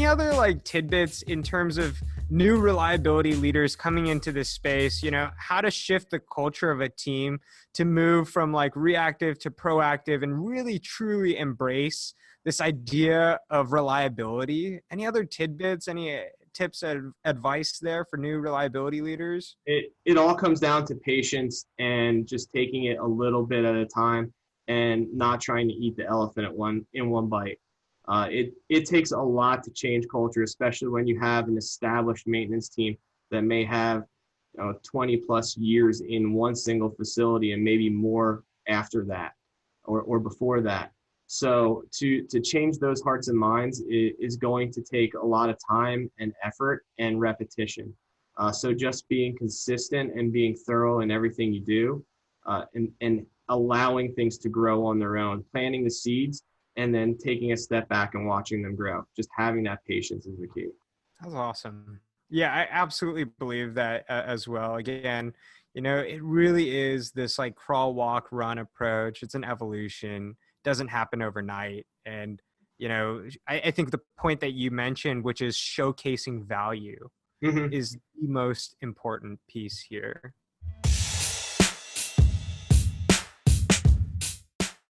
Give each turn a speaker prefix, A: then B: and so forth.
A: any other like tidbits in terms of new reliability leaders coming into this space, how to shift the culture of a team to move from like reactive to proactive and really truly embrace this idea of reliability? Any other tidbits, any tips and advice there for new reliability leaders?
B: It all comes down to patience and just taking it a little bit at a time and not trying to eat the elephant in one bite. It takes a lot to change culture, especially when you have an established maintenance team that may have 20 plus years in one single facility and maybe more after that or before that. So to change those hearts and minds is going to take a lot of time and effort and repetition. So just being consistent and being thorough in everything you do, and allowing things to grow on their own, planting the seeds, and then taking a step back and watching them grow. Just having that patience is the key.
A: That's awesome. Yeah, I absolutely believe that as well. Again, it really is this like crawl, walk, run approach. It's an evolution. Doesn't happen overnight. And, I think the point that you mentioned, which is showcasing value,
B: Mm-hmm.
A: is the most important piece here.